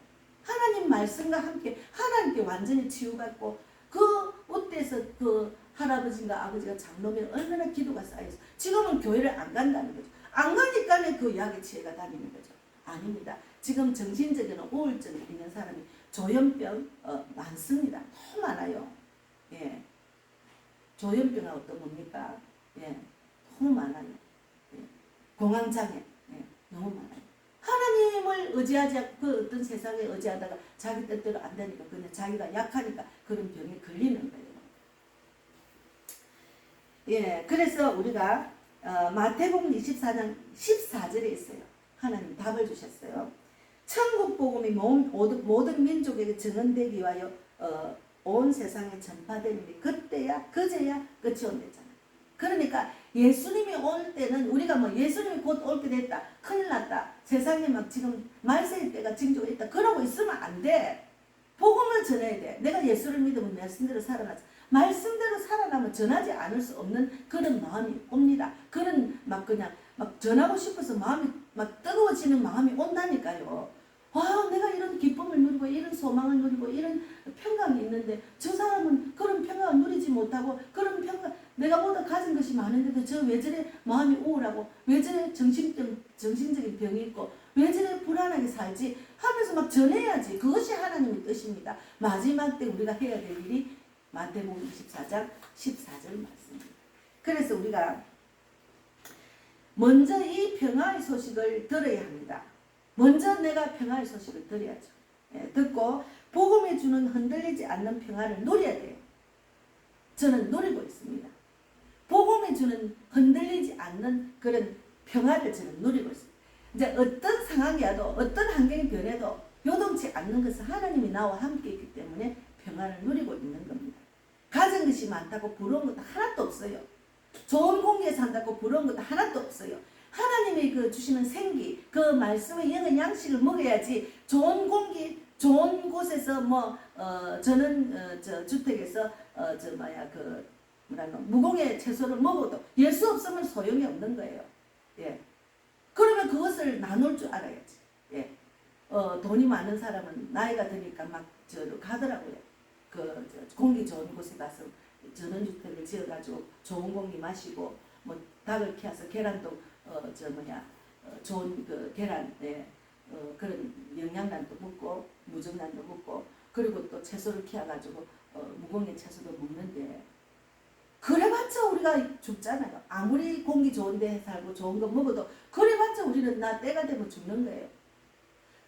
하나님 말씀과 함께 하나님께 완전히 치유받고 그 옷대에서 그 할아버지인가 아버지가 장로면 얼마나 기도가 쌓여서 지금은 교회를 안 간다는 거죠. 안 가니까 그 약에 취해가 다니는 거죠. 아닙니다. 지금 정신적인 우울증이 있는 사람이 조현병 많습니다. 너무 많아요. 예. 조현병하고 또 뭡니까? 예. 너무 많아요. 예. 공황장애. 예. 너무 많아요. 하나님을 의지하지 않고 그 어떤 세상에 의지하다가 자기 뜻대로 안 되니까 그냥 자기가 약하니까 그런 병에 걸리는 거예요. 예. 그래서 우리가 마태복음 24장 14절에 있어요. 하나님 답을 주셨어요. 천국 복음이 모든 민족에게 전언되기 위하여 온 세상에 전파되는데 그제야 끝이 온대잖아요. 그러니까 예수님이 올 때는 우리가 예수님이 곧 올 때 됐다. 큰일 났다. 세상에 막 지금 말세일 때가 징조가 있다. 그러고 있으면 안 돼. 복음을 전해야 돼. 내가 예수를 믿으면 말씀대로 살아나자. 말씀대로 살아나면 전하지 않을 수 없는 그런 마음이 옵니다. 그런 그냥 전하고 싶어서 마음이 막 뜨거워지는 마음이 온다니까요. 소망을 누리고 이런 평강이 있는데 저 사람은 그런 평강을 누리지 못하고 그런 평강 내가 보다 가진 것이 많은데도 저 왜 저래 마음이 우울하고 왜 저래 정신적인 병이 있고 왜 저래 불안하게 살지 하면서 막 전해야지. 그것이 하나님의 뜻입니다. 마지막 때 우리가 해야 될 일이 마태복음 24장 14절 말씀입니다. 그래서 우리가 먼저 이 평화의 소식을 들어야 합니다. 먼저 내가 평화의 소식을 들어야죠. 듣고 복음이 주는 흔들리지 않는 평화를 누려야 돼요. 저는 누리고 있습니다. 복음이 주는 흔들리지 않는 그런 평화를 저는 누리고 있습니다. 이제 어떤 상황이 와도 어떤 환경이 변해도 요동치 않는 것은 하나님이 나와 함께 있기 때문에 평화를 누리고 있는 겁니다. 가진 것이 많다고 부러운 것도 하나도 없어요. 좋은 공기에 산다고 부러운 것도 하나도 없어요. 하나님이 그 주시는 생기, 그 말씀의 영의 양식을 먹어야지. 좋은 공기, 좋은 곳에서 저는 저 주택에서 무공의 채소를 먹어도 열 수 없으면 소용이 없는 거예요. 예. 그러면 그것을 나눌 줄 알아야지. 예. 돈이 많은 사람은 나이가 드니까 막 저로 가더라고요. 공기 좋은 곳에 가서 전원주택을 지어가지고 좋은 공기 마시고 닭을 키워서 계란도 좋은 그 계란 그런 영양단도 먹고 무정란도 먹고 그리고 또 채소를 키워가지고 무공의 채소도 먹는데 그래봤자 우리가 죽잖아요. 아무리 공기 좋은 데 살고 좋은 거 먹어도 그래봤자 우리는 때가 되면 죽는 거예요.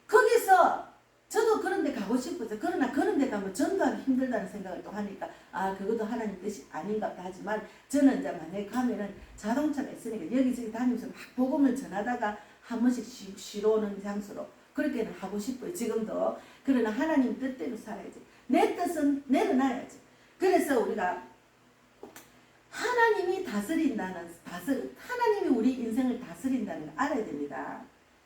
거기서 저도 그런 데 가고 싶어서 그러나 그런 데 가면 전도하기 힘들다는 생각을 또 하니까 그것도 하나님 뜻이 아닌가 보다 하지만 저는 이제 만약에 가면은 자동차가 있으니까 여기저기 다니면서 막 복음을 전하다가 한 번씩 쉬러 오는 장소로 그렇게는 하고 싶어요. 지금도. 그러나 하나님 뜻대로 살아야지. 내 뜻은 내려놔야지. 그래서 우리가 하나님이 하나님이 우리 인생을 다스린다는 걸 알아야 됩니다.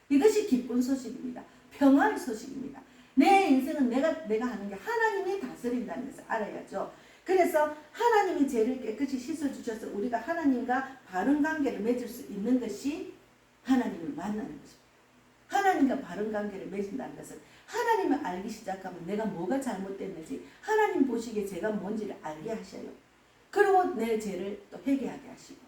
이것이 기쁜 소식입니다. 평화의 소식입니다. 내 인생은 내가 하는 게 하나님이 다스린다는 것을 알아야죠. 그래서 하나님이 죄를 깨끗이 씻어주셔서 우리가 하나님과 바른 관계를 맺을 수 있는 것이 하나님을 만나는 것입니다. 하나님과 바른 관계를 맺는다는 것은 하나님을 알기 시작하면 내가 뭐가 잘못됐는지 하나님 보시기에 제가 뭔지를 알게 하셔요. 그리고 내 죄를 또 회개하게 하시고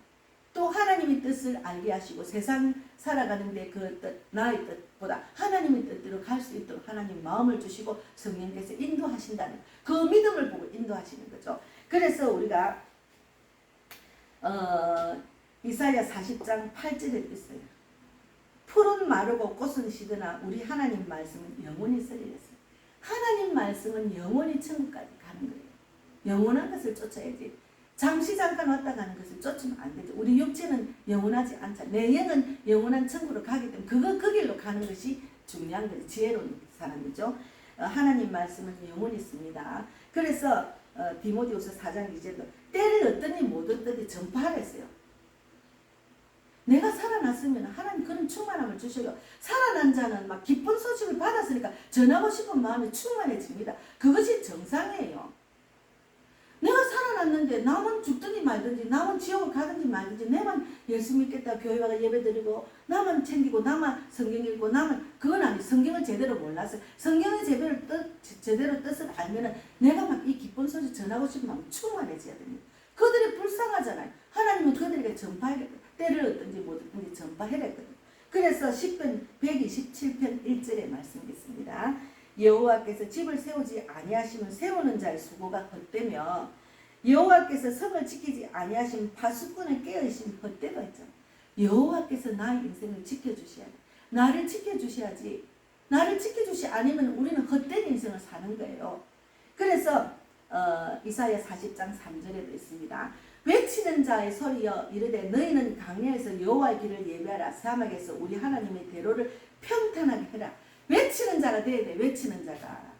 또 하나님의 뜻을 알게 하시고 세상 살아가는데 그 뜻, 나의 뜻보다 하나님의 뜻대로 갈 수 있도록 하나님 마음을 주시고 성령께서 인도하신다는 그 믿음을 보고 인도하시는 거죠. 그래서 우리가 이사야 40장 8절에 있어요. 풀은 마르고 꽃은 시드나 우리 하나님 말씀은 영원히 쓰리랬어요. 하나님 말씀은 영원히 천국까지 가는 거예요. 영원한 것을 쫓아야지. 잠시 잠깐 왔다 가는 것을 쫓으면 안 되죠. 우리 육체는 영원하지 않자. 내 영은 영원한 천국으로 가기 때문에 그 길로 가는 것이 중요한 거죠. 지혜로운 사람이죠. 하나님 말씀은 영원히 있습니다. 그래서 디모데후서 4장 2절도 때를 얻더니 못 얻더니 전파하라 했어요. 내가 살아났으면 하나님 그런 충만함을 주셔요. 살아난 자는 막 기쁜 소식을 받았으니까 전하고 싶은 마음이 충만해집니다. 그것이 정상이에요. 내가 살아났는데 남은 죽든지 말든지 남은 지옥을 가든지 말든지 내만 예수 믿겠다 교회 가서 예배드리고 나만 챙기고 나만 성경 읽고 나만 그건 아니. 성경을 제대로 몰라서 성경의 제대로 뜻을 알면은 내가 막 이 기쁜 소식 전하고 싶은 마음이 충만해져야 됩니다. 그들이 불쌍하잖아요. 하나님은 그들에게 전파하겠다. 때를 얻든지 못 얻든지 전파해야겠거든요. 그래서 10편 127편 1절의 말씀이 있습니다. 여호와께서 집을 세우지 아니하시면 세우는 자의 수고가 헛되며 여호와께서 성을 지키지 아니하시면 파수꾼을 깨어있으면 헛되다 했잖아요. 여호와께서 나의 인생을 지켜주셔야 돼. 나를 지켜주셔야지. 나를 지켜주시 아니면 우리는 헛된 인생을 사는 거예요. 그래서 이사야 40장 3절에도 있습니다. 외치는 자의 소리여 이르되 너희는 강야에서 여호와의 길을 예배하라. 사막에서 우리 하나님의 대로를 평탄하게 해라. 외치는 자가 돼야 돼. 외치는 자가.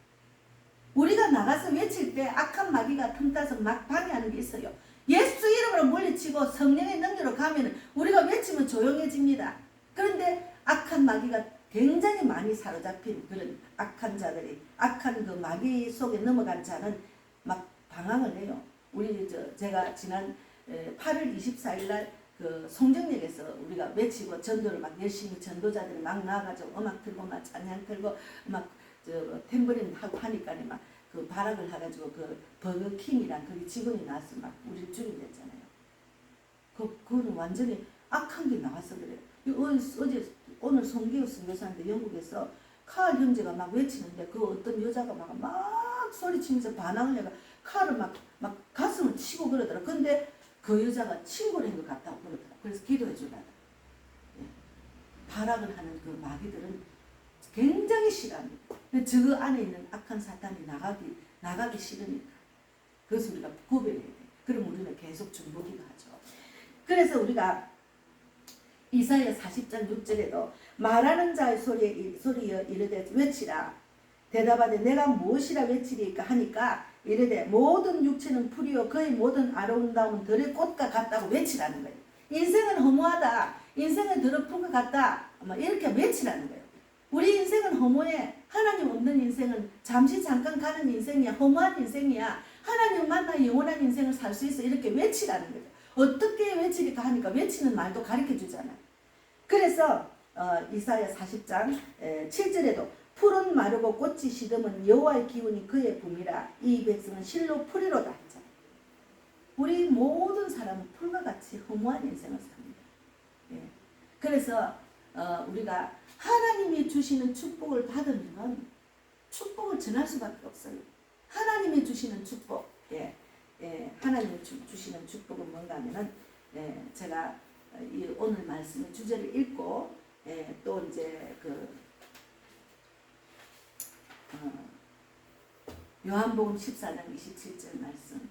우리가 나가서 외칠 때 악한 마귀가 틈타서 막 방해하는 게 있어요. 예수 이름으로 물리치고 성령의 능력으로 가면 우리가 외치면 조용해집니다. 그런데 악한 마귀가 굉장히 많이 사로잡힌 그런 악한 자들이 악한 그 마귀 속에 넘어간 자는 막 방황을 해요. 제가 지난 8월 24일 날 그 송정역에서 우리가 외치고 전도를 막 열심히 전도자들이 막 나와가지고 음악 틀고 막 찬양 틀고 막 탬버린 하고 하니까 막 그 발악을 해가지고 그 버거킹이랑 그게 직원이 나와서 막 우리를 죽이랬잖아요. 그거는 완전히 악한 게 나와서 그래요. 어제 오늘 송기호 선교사인데 영국에서 칼 형제가 막 외치는데 그 어떤 여자가 막 소리치면서 반항을 해가 칼을 막 가슴을 치고 그러더라. 근데 그 여자가 친구를 한 것 같다고 그러더라. 그래서 기도해 주더라. 예. 발악을 하는 그 마귀들은 굉장히 싫어합니다. 저 안에 있는 악한 사탄이 나가기 싫으니까. 그래서 우리가 구별해야 돼. 그럼 우리는 계속 중보기도 하죠. 그래서 우리가 이사야 40장 6절에도 말하는 자의 소리여 이르되 외치라. 대답하되 내가 무엇이라 외치리까 하니까 이르되 모든 육체는 풀이요 그의 모든 아름다움은 들의 꽃과 같다고 외치라는 거예요. 인생은 허무하다. 인생은 들의 풀과 같다. 이렇게 외치라는 거예요. 우리 인생은 허무해. 하나님 없는 인생은 잠시 잠깐 가는 인생이야. 허무한 인생이야. 하나님 만나 영원한 인생을 살 수 있어. 이렇게 외치라는 거죠. 어떻게 외치리까 하니까 외치는 말도 가르쳐 주잖아요. 그래서 이사야 40장 7절에도 풀은 마르고 꽃이 시듬은 여호와의 기운이 그의 붐이라 이 백성은 실로 풀이로다 했잖아요. 우리 모든 사람은 풀과 같이 허무한 인생을 삽니다. 예. 그래서 우리가 하나님이 주시는 축복을 받으면 축복을 전할 수밖에 없어요. 하나님이 주시는 축복, 하나님이 주시는 축복은 뭔가 하면은 제가 이 오늘 말씀의 주제를 읽고 또 이제 요한복음 14장 27절 말씀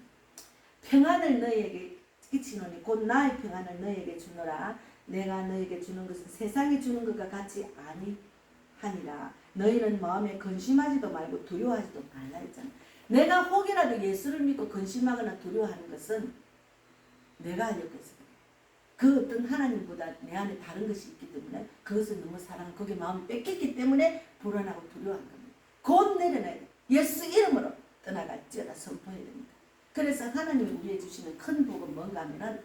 평안을 너희에게 끼치노니 곧 나의 평안을 너희에게 주노라. 내가 너희에게 주는 것은 세상이 주는 것과 같이 아니하니라. 너희는 마음에 근심하지도 말고 두려워하지도 말라 했잖아. 내가 혹이라도 예수를 믿고 근심하거나 두려워하는 것은 내가 알렸겠어. 그 어떤 하나님보다 내 안에 다른 것이 있기 때문에 그것을 너무 사랑하고 거기에 마음이 뺏겼기 때문에 불안하고 두려워한 겁니다. 곧 내려놔야 돼. 예수 이름으로 떠나갈지어다 선포해야 됩니다. 그래서 하나님이 우리에게 주시는 큰 복은 뭔가 하면은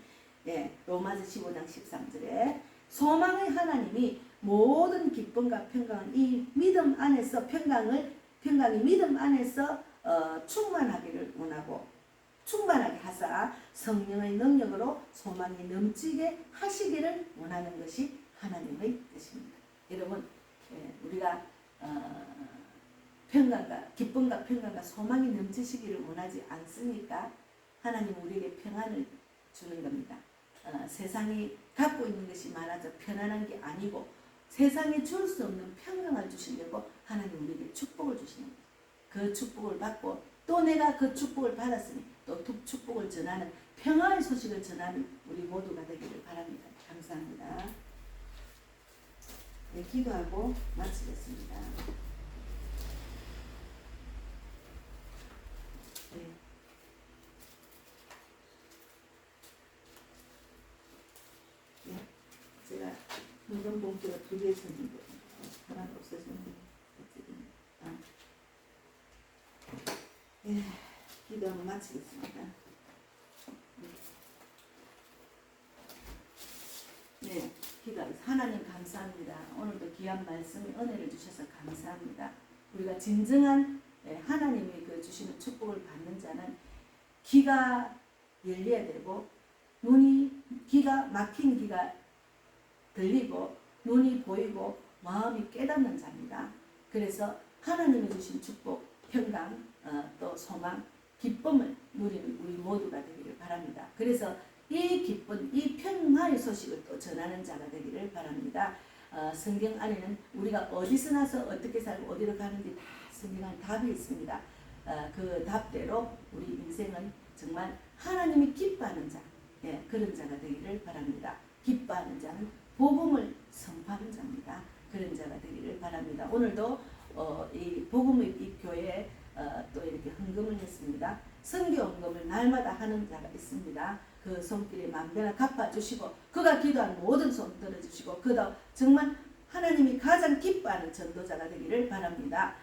로마서 15장 13절에 소망의 하나님이 모든 기쁨과 평강을 이 믿음 안에서 평강이 믿음 안에서 충만하기를 원하고 충만하게 하사 성령의 능력으로 소망이 넘치게 하시기를 원하는 것이 하나님의 뜻입니다. 여러분 우리가 기쁨과 평강과 소망이 넘치시기를 원하지 않습니까? 하나님 우리에게 평안을 주는 겁니다. 세상이 갖고 있는 것이 말하자 편안한 게 아니고 세상에 줄 수 없는 평강을 주시려고 하나님 우리에게 축복을 주시는 거예요. 그 축복을 받고 또 내가 그 축복을 받았으니 또 축복을 전하는 평화의 소식을 전하는 우리 모두가 되기를 바랍니다. 감사합니다. 네, 기도하고 마치겠습니다. 네. 제가 현금 봉투가 2개 있었는데 하나 없어졌는데 기도하고 마치겠습니다. 네, 기도하겠습니다. 하나님 감사합니다. 오늘도 귀한 말씀에 은혜를 주셔서 감사합니다. 우리가 진정한 하나님이 주시는 축복을 받는 자는 귀가 열려야 되고 귀가 막힌 귀가 들리고 눈이 보이고 마음이 깨닫는 자입니다. 그래서 하나님이 주신 축복, 평강, 또 소망, 기쁨을 누리는 우리 모두가 되기를 바랍니다. 그래서 이 기쁨, 이 평화의 소식을 또 전하는 자가 되기를 바랍니다. 성경 안에는 우리가 어디서 나서 어떻게 살고 어디로 가는지 다 성경 안에 답이 있습니다. 그 답대로 우리 인생은 정말 하나님이 기뻐하는 자, 그런 자가 되기를 바랍니다. 기뻐하는 자는 복음을 선포하는 자입니다. 그런 자가 되기를 바랍니다. 오늘도 이 복음의 이 교회에 또 이렇게 헌금을 했습니다. 선교 헌금을 날마다 하는 자가 있습니다. 그 손길에 마음대로 갚아주시고 그가 기도한 모든 손 들어주시고 그도 정말 하나님이 가장 기뻐하는 전도자가 되기를 바랍니다.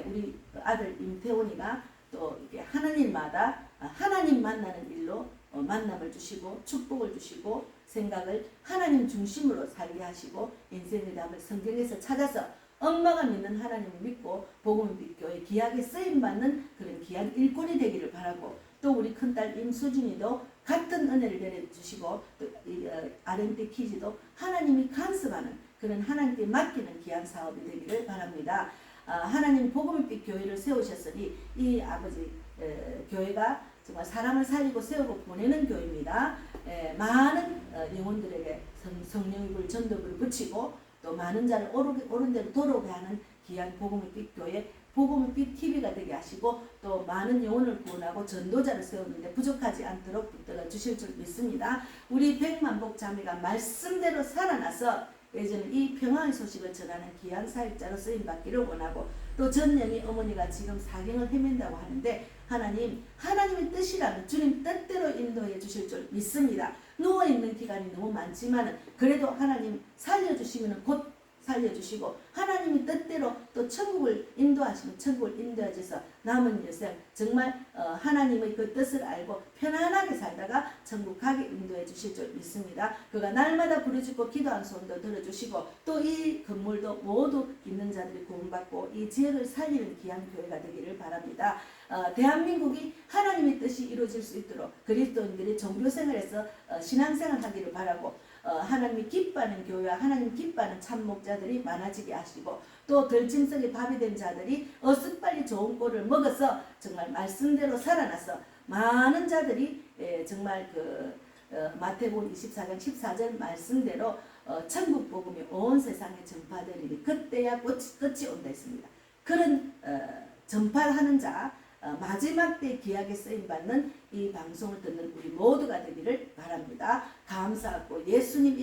우리 아들 임태훈이가 또 이렇게 하나님마다 하나님 만나는 일로 만남을 주시고 축복을 주시고 생각을 하나님 중심으로 살게 하시고 인생의 답을 성경에서 찾아서 엄마가 믿는 하나님을 믿고 복음을 교회 귀하게 쓰임받는 그런 귀한 일꾼이 되기를 바라고, 또 우리 큰딸 임수진이도 같은 은혜를 내려주시고, 또 R&D 키즈도 하나님이 간섭하는 그런 하나님께 맡기는 귀한 사업이 되기를 바랍니다. 하나님 복음의 빛 교회를 세우셨으니 이 아버지 교회가 정말 사람을 살리고 세우고 보내는 교회입니다. 많은 영혼들에게 성령의 불, 전도불을 붙이고 또 많은 자를 옳은 대로 돌아오게 하는 귀한 복음의 빛 교회, 복음의 빛 TV가 되게 하시고, 또 많은 영혼을 구원하고 전도자를 세우는데 부족하지 않도록 붙들어 주실 줄 믿습니다. 우리 백만복 자매가 말씀대로 살아나서 예전에 이 평화의 소식을 전하는 귀한 사역자로 쓰임받기를 원하고, 또 전영희 어머니가 지금 사경을 헤맨다고 하는데 하나님의 뜻이라면 주님 뜻대로 인도해 주실 줄 믿습니다. 누워있는 기간이 너무 많지만 그래도 하나님 살려주시면 곧 살려주시고, 하나님의 뜻대로 또 천국을 인도하시면 천국을 인도하셔서 남은 여생 정말 하나님의 그 뜻을 알고 편안하게 살다가 천국 가게 인도해 주실 줄 믿습니다. 그가 날마다 부르짖고 기도한 소원도 들어주시고, 또 이 건물도 모두 있는 자들이 구원받고 이 지역을 살리는 귀한 교회가 되기를 바랍니다. 대한민국이 하나님의 뜻이 이루어질 수 있도록 그리스도인들이 종교생활에서 신앙생활 하기를 바라고, 하나님이 기뻐하는 교회와 하나님 기뻐하는 참목자들이 많아지게 하시고, 또 덜짐승의 밥이 된 자들이 어서 빨리 좋은 꼴을 먹어서 정말 말씀대로 살아나서 많은 자들이 정말 마태복음 24장 14절 말씀대로 천국 복음이 온 세상에 전파되리니 그때야 끝이 온다 했습니다. 그런 전파하는 자, 마지막 때 귀하게 쓰임받는 이 방송을 듣는 우리 모두가 되기를 바랍니다. 감사하고 예수님